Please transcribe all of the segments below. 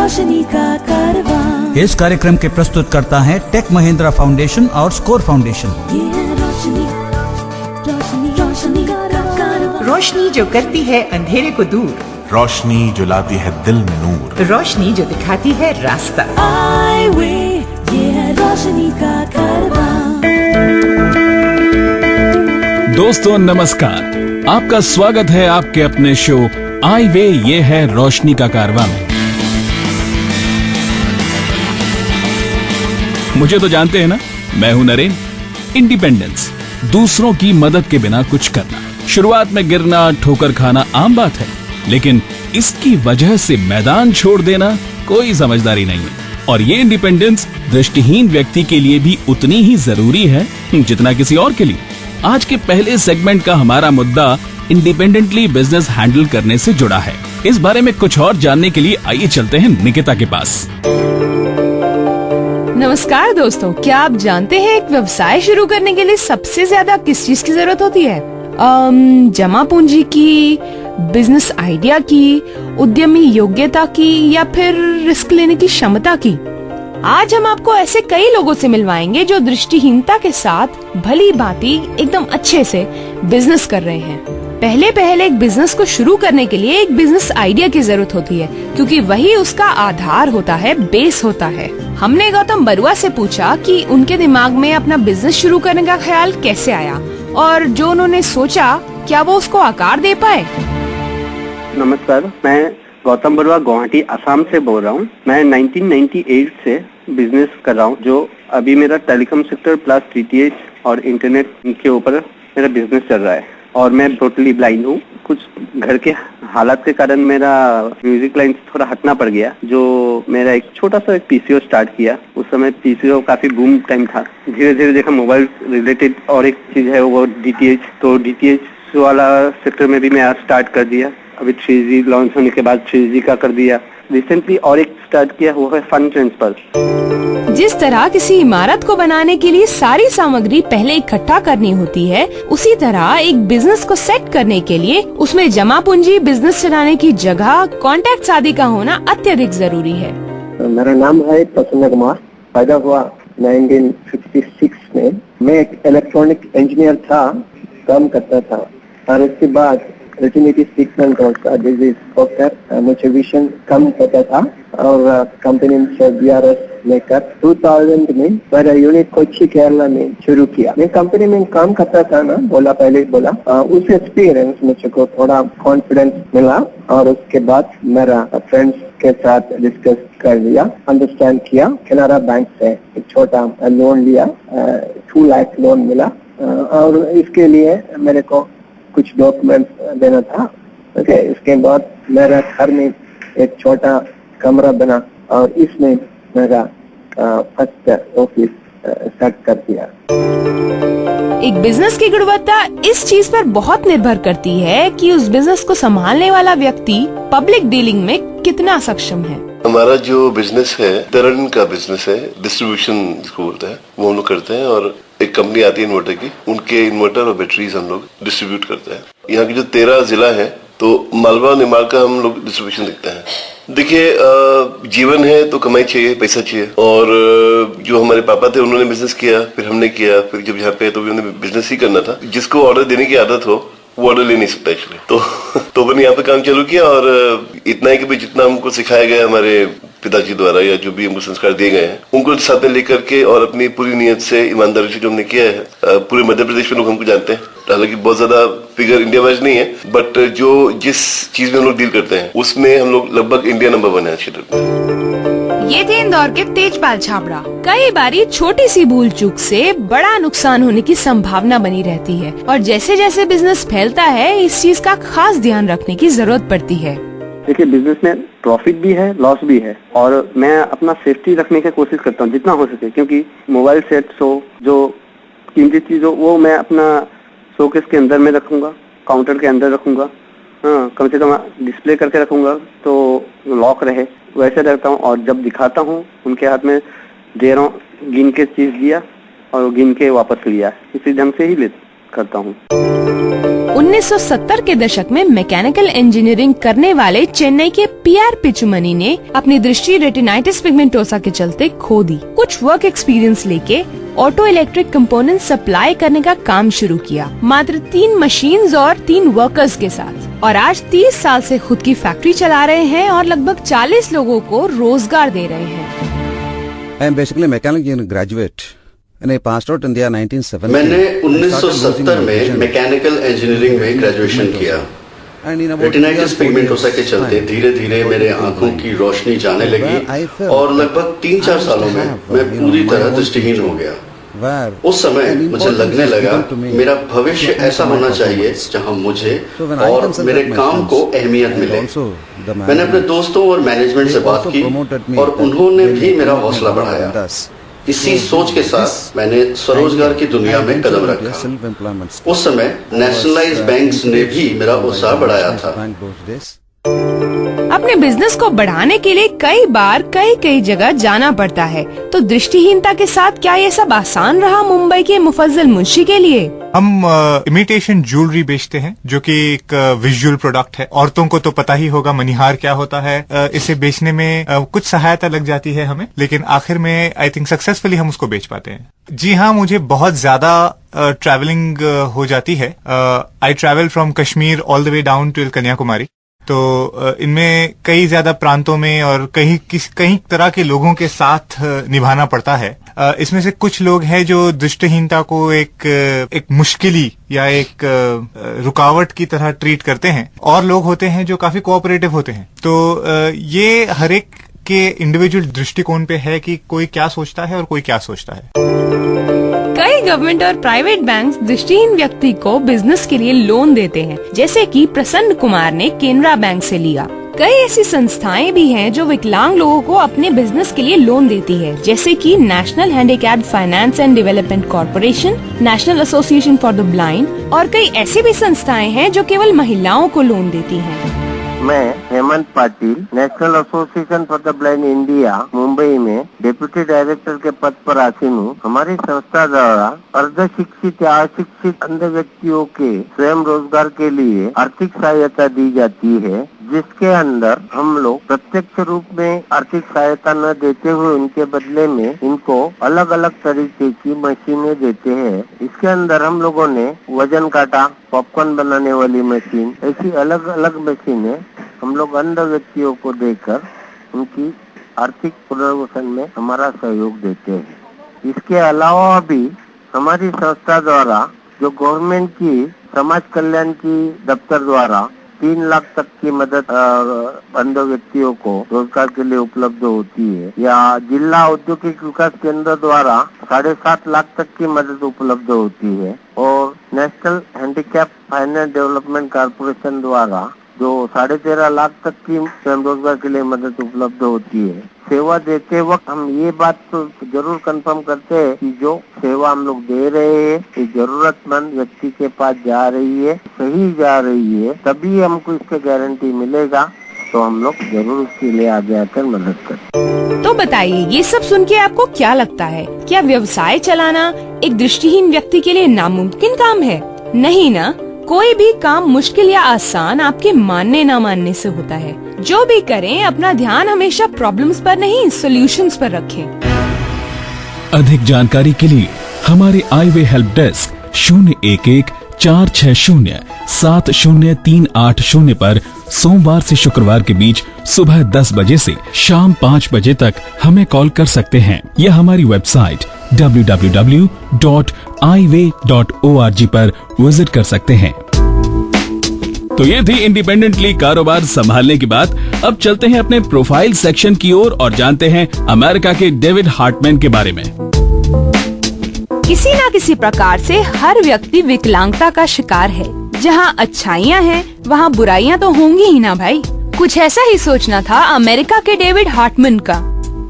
रोशनी का कारवां। इस कार्यक्रम के प्रस्तुत करता है टेक महिंद्रा फाउंडेशन और स्कोर फाउंडेशन। ये है रोशनी, रोशनी, रोशनी का कारवां। रोशनी जो करती है अंधेरे को दूर, रोशनी जो लाती है दिल में नूर, रोशनी जो दिखाती है रास्ता। आई वे, ये है रोशनी का कारवां। दोस्तों नमस्कार, आपका स्वागत है आपके अपने शो आई वे ये है रोशनी का कारवां में। मुझे तो जानते हैं ना, मैं हूं नरेन। इंडिपेंडेंस, दूसरों की मदद के बिना कुछ करना, शुरुआत में गिरना, ठोकर खाना आम बात है, लेकिन इसकी वजह से मैदान छोड़ देना कोई समझदारी नहीं है। और ये इंडिपेंडेंस दृष्टिहीन व्यक्ति के लिए भी उतनी ही जरूरी है जितना किसी और के लिए। आज के पहले सेगमेंट का हमारा मुद्दा इंडिपेंडेंटली बिजनेस हैंडल करने से जुड़ा है। इस बारे में कुछ और जानने के लिए आइए चलते हैं निकिता के पास। नमस्कार दोस्तों, क्या आप जानते हैं एक व्यवसाय शुरू करने के लिए सबसे ज्यादा किस चीज की जरूरत होती है? जमा पूंजी की, बिजनेस आइडिया की, उद्यमी योग्यता की, या फिर रिस्क लेने की क्षमता की? आज हम आपको ऐसे कई लोगों से मिलवाएंगे जो दृष्टिहीनता के साथ भली भांति एकदम अच्छे से बिजनेस कर रहे हैं। पहले एक बिजनेस को शुरू करने के लिए एक बिजनेस आइडिया की जरूरत होती है, क्योंकि वही उसका आधार होता है, बेस होता है। हमने गौतम बरुआ से पूछा कि उनके दिमाग में अपना बिजनेस शुरू करने का ख्याल कैसे आया, और जो उन्होंने सोचा क्या वो उसको आकार दे पाए। नमस्कार, मैं गौतम बरुआ गुवाहाटी असम से बोल रहा हूँ। मैं 1998 से बिजनेस कर रहा हूँ, जो अभी मेरा टेलीकॉम सेक्टर प्लस डीटीएच और इंटरनेट के ऊपर मेरा बिजनेस चल रहा है। और मैं टोटली ब्लाइंड हूँ। कुछ घर के हालात के कारण मेरा म्यूजिक लाइन से थोड़ा हटना पड़ गया। जो मेरा एक छोटा सा एक पीसीओ स्टार्ट किया, उस समय पीसीओ काफी बूम टाइम था। धीरे धीरे देखा मोबाइल रिलेटेड और एक चीज है वो डीटीएच, तो डीटीएच वाला सेक्टर में भी मैं स्टार्ट कर दिया। अभी 3G लॉन्च होने के बाद 3G का कर दिया। रिसेंटली और एक स्टार्ट किया, वो है फंड ट्रांसफर। जिस तरह किसी इमारत को बनाने के लिए सारी सामग्री पहले इकट्ठा करनी होती है, उसी तरह एक बिजनेस को सेट करने के लिए उसमें जमा पूंजी, बिजनेस चलाने की जगह, कॉन्टैक्ट आदि का होना अत्यधिक जरूरी है। मेरा नाम है प्रसन्न कुमार। पैदा हुआ 1956 में। मैं एक इलेक्ट्रॉनिक इंजीनियर था, काम करता था, और उसके बाद रेटिनिटिस पिगमेंट डिजीज होकर मुझे विजन कम होता था, और कंपनी से BRS लेकर 2000 में मेरा यूनिट कोच्चि केरला में शुरू किया। मैं कंपनी में काम करता था ना, पहले बोला उस एक्सपीरियंस मुझको थोड़ा कॉन्फिडेंस मिला, और उसके बाद मेरा फ्रेंड्स के साथ डिस्कस कर लिया, अंडरस्टैंड किया। कैनरा बैंक से एक छोटा लोन लिया, 2 लाख लोन मिला, और इसके लिए मेरे को कुछ डॉक्यूमेंट्स देना था। ओके, इसके बाद मेरा घर में एक छोटा कमरा बना, और इसमें मेरा फर्स्ट ऑफिस सेट कर दिया। एक बिजनेस की गुणवत्ता इस चीज पर बहुत निर्भर करती है कि उस बिजनेस को संभालने वाला व्यक्ति पब्लिक डीलिंग में कितना सक्षम है। हमारा जो बिजनेस है, तरन का बिजनेस है, डिस्ट्रीब्यूशन जिसको बोलते हैं, वो हम लोग करते हैं। और एक कंपनी आती है इन्वर्टर की, उनके इन्वर्टर और बैटरीज हम लोग डिस्ट्रीब्यूट करते हैं। यहाँ की जो 13 जिला है, तो मालवा निमाड़ का हम लोग डिस्ट्रीब्यूशन देखते हैं। देखिए, जीवन है तो कमाई चाहिए, पैसा चाहिए। और जो हमारे पापा थे उन्होंने बिजनेस किया, फिर हमने किया, फिर जब यहाँ पे तो भी उन्हें बिजनेस ही करना था। जिसको ऑर्डर देने की आदत हो वो ऑर्डर ले नहीं सकता एक्चुअली। तो मैंने यहाँ पे काम चालू किया, और इतना ही कि भाई जितना हमको सिखाया गया हमारे पिताजी द्वारा, या जो भी हमको संस्कार दिए गए हैं, उनको साथ में लेकर के और अपनी पूरी नियत से, ईमानदारी से जो हमने किया है। पूरे मध्य प्रदेश में लोग हमको जानते हैं। हालांकि बहुत ज्यादा फिगर इंडिया वाइज नहीं है, बट जो जिस चीज में हम लोग डील करते हैं उसमें हम लोग लगभग इंडिया नंबर 1 है क्षेत्र में। ये थे इंदौर के तेजपाल छाबड़ा। कई बारी छोटी सी भूल चूक से बड़ा नुकसान होने की संभावना बनी रहती है, और जैसे जैसे बिजनेस फैलता है, इस चीज का खास ध्यान रखने की जरूरत पड़ती है। देखिए, बिजनेस में प्रॉफिट भी है, लॉस भी है, और मैं अपना सेफ्टी रखने की कोशिश करता हूँ जितना हो सके। क्योंकि मोबाइल सेट जो कीमती चीज हो, वो मैं अपना शोकेस के अंदर में रखूंगा, काउंटर के अंदर रखूंगा। हाँ, कम से कम डिस्प्ले करके रखूंगा तो लॉक रहे, वैसे रखता हूँ। और जब दिखाता हूँ उनके हाथ में दे रहा हूँ, गिन के चीज दिया और गिन के वापस लिया, इसी ढंग से ही करता हूँ। 1970 के दशक में मैकेनिकल इंजीनियरिंग करने वाले चेन्नई के पीआर पिचुमनी ने अपनी दृष्टि रेटिनाइटिस पिगमेंटोसा के चलते खो दी। कुछ वर्क एक्सपीरियंस लेके ऑटो इलेक्ट्रिक कंपोनेंट सप्लाई करने का काम शुरू किया, मात्र 3 मशीन्स और 3 वर्कर्स के साथ। और आज 30 साल से खुद की फैक्ट्री चला रहे हैं और लगभग 40 लोगों को रोजगार दे रहे हैं। I am basically a mechanical engineering graduate. And I passed out in the year 1970. मैंने 1970 में मैकेनिकल इंजीनियरिंग में ग्रेजुएशन किया। रेटिनाइटिस पिगमेंटोसा के चलते धीरे धीरे मेरे आंखों की रोशनी जाने लगी और लगभग 3-4 सालों में मैं पूरी तरह दृष्टिहीन हो गया। उस समय मुझे लगने लगा मेरा भविष्य ऐसा होना चाहिए जहां मुझे और मेरे काम को अहमियत मिले। मैंने अपने दोस्तों और मैनेजमेंट से बात की और उन्होंने भी मेरा हौसला बढ़ाया। इसी सोच के साथ मैंने स्वरोजगार की दुनिया में कदम रखा। उस समय नेशनलाइज्ड बैंक्स ने भी मेरा उत्साह बढ़ाया था। अपने बिजनेस को बढ़ाने के लिए कई बार कई जगह जाना पड़ता है, तो दृष्टिहीनता के साथ क्या ये सब आसान रहा मुंबई के मुफज्जल मुंशी के लिए? हम इमिटेशन ज्वेलरी बेचते हैं जो कि एक विजुअल प्रोडक्ट है। औरतों को तो पता ही होगा मनिहार क्या होता है। इसे बेचने में कुछ सहायता लग जाती है हमें, लेकिन आखिर में आई थिंक सक्सेसफुली हम उसको बेच पाते हैं। जी हाँ, मुझे बहुत ज्यादा ट्रैवलिंग हो जाती है। I travel from Kashmir all the way down to Kanyakumari. तो इनमें कई ज्यादा प्रांतों में और कई तरह के लोगों के साथ निभाना पड़ता है। इसमें से कुछ लोग हैं जो दृष्टिहीनता को एक मुश्किली या एक रुकावट की तरह ट्रीट करते हैं, और लोग होते हैं जो काफी कोऑपरेटिव होते हैं। तो ये हर एक के इंडिविजुअल दृष्टिकोण पे है कि कोई क्या सोचता है और कोई क्या सोचता है। कई गवर्नमेंट और प्राइवेट बैंक दृष्टिहीन व्यक्ति को बिजनेस के लिए लोन देते हैं, जैसे कि प्रसन्न कुमार ने केनरा बैंक से लिया। कई ऐसी संस्थाएं भी हैं जो विकलांग लोगों को अपने बिजनेस के लिए लोन देती है, जैसे कि national handicapped finance and development corporation, national association for the blind और कई ऐसी भी संस्थाएं हैं जो केवल महिलाओं को लोन देती हैं। मैं Hemant Patil, national association for the blind India Mumbai में डिप्यूटी डायरेक्टर के पद पर आसीन हूँ। हमारी संस्था द्वारा अर्ध शिक्षित या अशिक्षित अंध व्यक्तियों के स्वयं रोजगार के लिए आर्थिक सहायता दी जाती है, जिसके अंदर हम लोग प्रत्यक्ष रूप में आर्थिक सहायता न देते हुए उनके बदले में इनको अलग अलग तरीके की मशीनें देते हैं। इसके अंदर हम लोगों ने वजन काटा, पॉपकॉर्न बनाने वाली मशीन, ऐसी अलग अलग मशीनें हम लोग अंध व्यक्तियों को देकर उनकी आर्थिक पुनर्वसन में हमारा सहयोग देते हैं। इसके अलावा भी हमारी संस्था द्वारा जो गवर्नमेंट की समाज कल्याण की दफ्तर द्वारा 3 लाख तक की मदद अंध व्यक्तियों को रोजगार के लिए उपलब्ध होती है, या जिला औद्योगिक विकास केंद्र द्वारा 7.5 लाख तक की मदद उपलब्ध होती है, और national handicap finance development corporation द्वारा जो 13.5 लाख तक की स्वयं रोजगार के लिए मदद उपलब्ध होती है। सेवा देते वक्त हम ये बात तो जरूर कंफर्म करते हैं कि जो सेवा हम लोग दे रहे हैं ये जरूरतमंद व्यक्ति के पास जा रही है, सही जा रही है, तभी हमको इसका गारंटी मिलेगा। तो हम लोग जरूर उसके लिए आगे आकर मदद करें। तो बताइए, ये सब सुन के आपको क्या लगता है? क्या व्यवसाय चलाना एक दृष्टिहीन व्यक्ति के लिए नामुमकिन काम है? नहीं ना। कोई भी काम मुश्किल या आसान आपके मानने ना मानने से होता है। जो भी करें अपना ध्यान हमेशा प्रॉब्लम्स पर नहीं, सॉल्यूशंस पर रखें। अधिक जानकारी के लिए हमारे आईवे हेल्प डेस्क 011-460-70380 पर सोमवार से शुक्रवार के बीच सुबह 10 बजे से शाम 5 बजे तक हमें कॉल कर सकते हैं, या हमारी वेबसाइट www.iway.org पर विजिट कर सकते हैं। तो ये थी इंडिपेंडेंटली कारोबार संभालने की बात। अब चलते हैं अपने प्रोफाइल सेक्शन की ओर और जानते हैं अमेरिका के डेविड हार्टमैन के बारे में। किसी न किसी प्रकार से हर व्यक्ति विकलांगता का शिकार है। जहाँ अच्छाइयाँ हैं वहाँ बुराइयाँ तो होंगी ही ना भाई। कुछ ऐसा ही सोचना था अमेरिका के डेविड हार्टमैन का,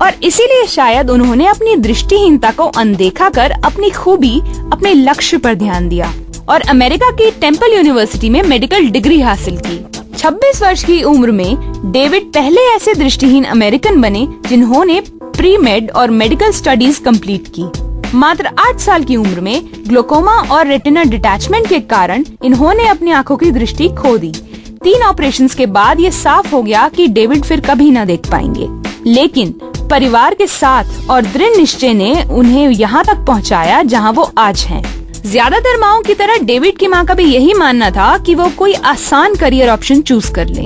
और इसीलिए शायद उन्होंने अपनी दृष्टिहीनता को अनदेखा कर अपनी खूबी, अपने लक्ष्य पर ध्यान दिया और अमेरिका की टेम्पल यूनिवर्सिटी में मेडिकल डिग्री हासिल की। 26 वर्ष की उम्र में डेविड पहले ऐसे दृष्टिहीन अमेरिकन बने जिन्होंने प्री मेड और मेडिकल स्टडीज कंप्लीट की। मात्र 8 साल की उम्र में ग्लोकोमा और रेटिना डिटैचमेंट के कारण इन्होंने अपनी आंखों की दृष्टि खो दी। 3 ऑपरेशंस के बाद ये साफ हो गया कि डेविड फिर कभी न देख पाएंगे, लेकिन परिवार के साथ और दृढ़ निश्चय ने उन्हें यहाँ तक पहुँचाया जहाँ वो आज हैं। ज्यादातर माओं की तरह डेविड की माँ का भी यही मानना था कि वो कोई आसान करियर ऑप्शन चूज कर ले,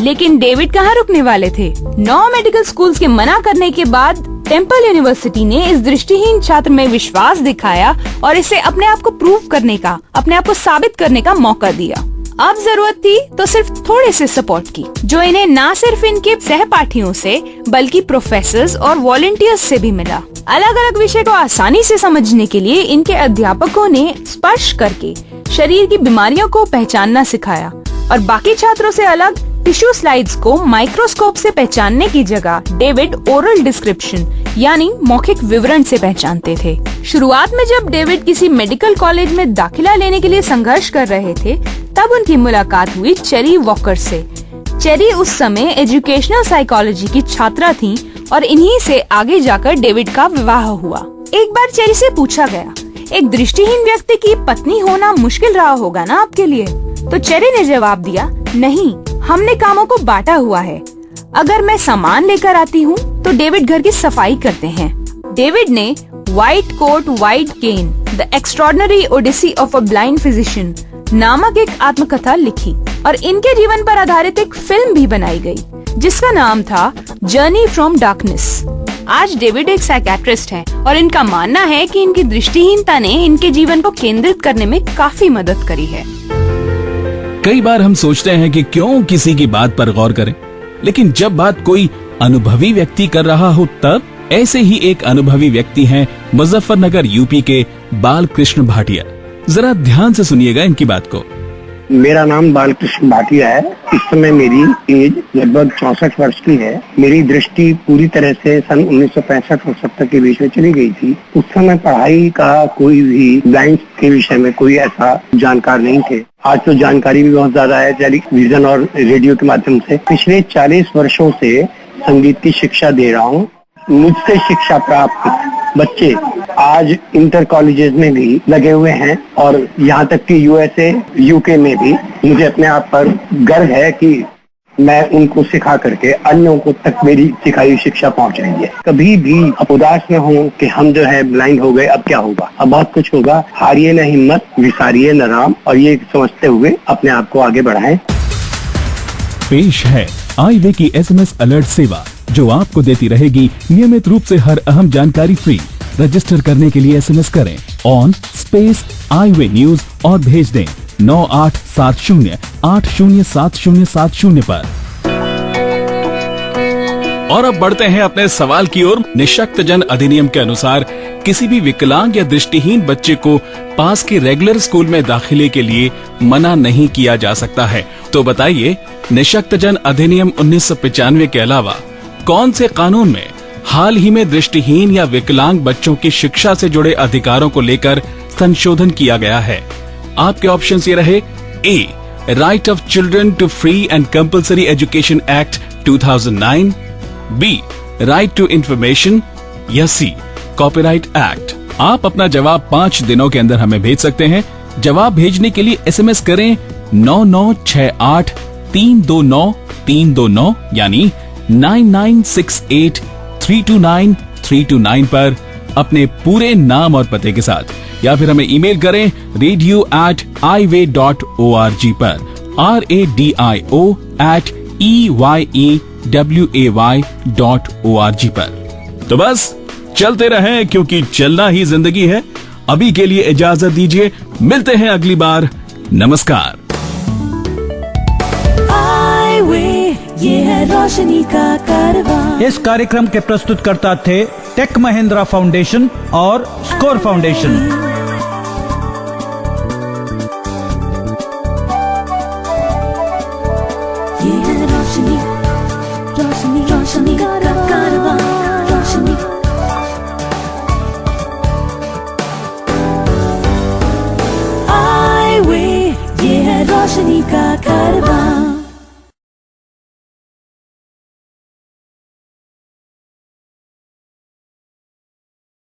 लेकिन डेविड कहाँ रुकने वाले थे। 9 मेडिकल स्कूल्स के मना करने के बाद टेम्पल यूनिवर्सिटी ने इस दृष्टिहीन छात्र में विश्वास दिखाया और इसे अपने आप को प्रूव करने का, अपने आप को साबित करने का मौका दिया। अब जरूरत थी तो सिर्फ थोड़े से सपोर्ट की, जो इन्हें ना सिर्फ इनके सहपाठियों से बल्कि प्रोफेसर्स और वॉलंटियर्स से भी मिला। अलग अलग विषय को आसानी से समझने के लिए इनके अध्यापकों ने स्पर्श करके शरीर की बीमारियों को पहचानना सिखाया और बाकी छात्रों से अलग टिश्यू स्लाइड्स को माइक्रोस्कोप से पहचानने की जगह डेविड ओरल डिस्क्रिप्शन यानी मौखिक विवरण से पहचानते थे। शुरुआत में जब डेविड किसी मेडिकल कॉलेज में दाखिला लेने के लिए संघर्ष कर रहे थे, तब उनकी मुलाकात हुई चेरी वॉकर से। चेरी उस समय एजुकेशनल साइकोलॉजी की छात्रा थी और इन्हीं से आगे जाकर डेविड का विवाह हुआ। एक बार चेरी से पूछा गया, एक दृष्टिहीन व्यक्ति की पत्नी होना मुश्किल रहा होगा ना आपके लिए? तो चेरी ने जवाब दिया, नहीं, हमने कामों को बांटा हुआ है। अगर मैं सामान लेकर आती हूँ तो डेविड घर की सफाई करते हैं। डेविड ने white coat white cane the extraordinary odyssey of a blind physician नामक एक आत्मकथा लिखी और इनके जीवन पर आधारित एक फिल्म भी बनाई गई, जिसका नाम था जर्नी फ्रॉम डार्कनेस। आज डेविड एक साइकियाट्रिस्ट हैं और इनका मानना है कि इनकी दृष्टिहीनता ने इनके जीवन को केंद्रित करने में काफी मदद करी है। कई बार हम सोचते हैं कि क्यों किसी की बात पर गौर करें, लेकिन जब बात कोई अनुभवी व्यक्ति कर रहा हो तब। ऐसे ही एक अनुभवी व्यक्ति हैं मुजफ्फरनगर यूपी के बालकृष्ण भाटिया। जरा ध्यान से सुनिएगा इनकी बात को। मेरा नाम बालकृष्ण भाटिया है। इस समय मेरी एज लगभग 64 वर्ष की है। मेरी दृष्टि पूरी तरह से सन 1965 और 70 के बीच में चली गई थी। उस समय पढ़ाई का कोई भी ब्लाइंड के विषय में कोई ऐसा जानकार नहीं थे। आज तो जानकारी भी बहुत ज्यादा है टेलीविजन और रेडियो के माध्यम से। पिछले 40 वर्षों से संगीत की शिक्षा दे रहा हूँ। मुझसे शिक्षा प्राप्त बच्चे आज इंटर कॉलेजेस में भी लगे हुए हैं और यहाँ तक कि यूएसए यूके में भी। मुझे अपने आप पर गर्व है कि मैं उनको सिखा करके अन्यों को तक मेरी सिखाई शिक्षा पहुँच रही है। कभी भी आप उदास न हो कि हम जो है ब्लाइंड हो गए, अब क्या होगा, अब बहुत कुछ होगा। हारिए न हिम्मत, विसारिए न राम, और ये समझते हुए अपने आप को आगे बढ़ाएं। पेश है आई वे की SMS अलर्ट सेवा, जो आपको देती रहेगी नियमित रूप से हर अहम जानकारी फ्री। रजिस्टर करने के लिए SMS करें on space I way news और भेज दें 9870807070 पर। और अब बढ़ते हैं अपने सवाल की ओर। निशक्तजन अधिनियम के अनुसार किसी भी विकलांग या दृष्टिहीन बच्चे को पास के रेगुलर स्कूल में दाखिले के लिए मना नहीं किया जा सकता है। तो बताइए, निशक्तजन अधिनियम 1995 के अलावा कौन से कानून में हाल ही में दृष्टिहीन या विकलांग बच्चों की शिक्षा से जुड़े अधिकारों को लेकर संशोधन किया गया है? आपके ऑप्शंस ये रहे। A, right of children to free and compulsory education act 2009, B, right to information, या सी, कॉपीराइट एक्ट। आप अपना जवाब 5 दिनों के अंदर हमें भेज सकते हैं। जवाब भेजने के लिए SMS करें 9968329329 यानी 9968329329 पर अपने पूरे नाम और पते के साथ, या फिर हमें ईमेल करें radio@iway.org पर, radio@eyeway.org पर। तो बस चलते रहें, क्योंकि चलना ही जिंदगी है। अभी के लिए इजाजत दीजिए, मिलते हैं अगली बार। नमस्कार। ये है रोशनी का कारवां। इस कार्यक्रम के प्रस्तुतकर्ता थे टेक महिंद्रा फाउंडेशन और स्कोर फाउंडेशन। ये है रोशनी, रोशनी, रोशनी का कारवां, रोशनी। आई वे, ये है रोशनी का कारवां।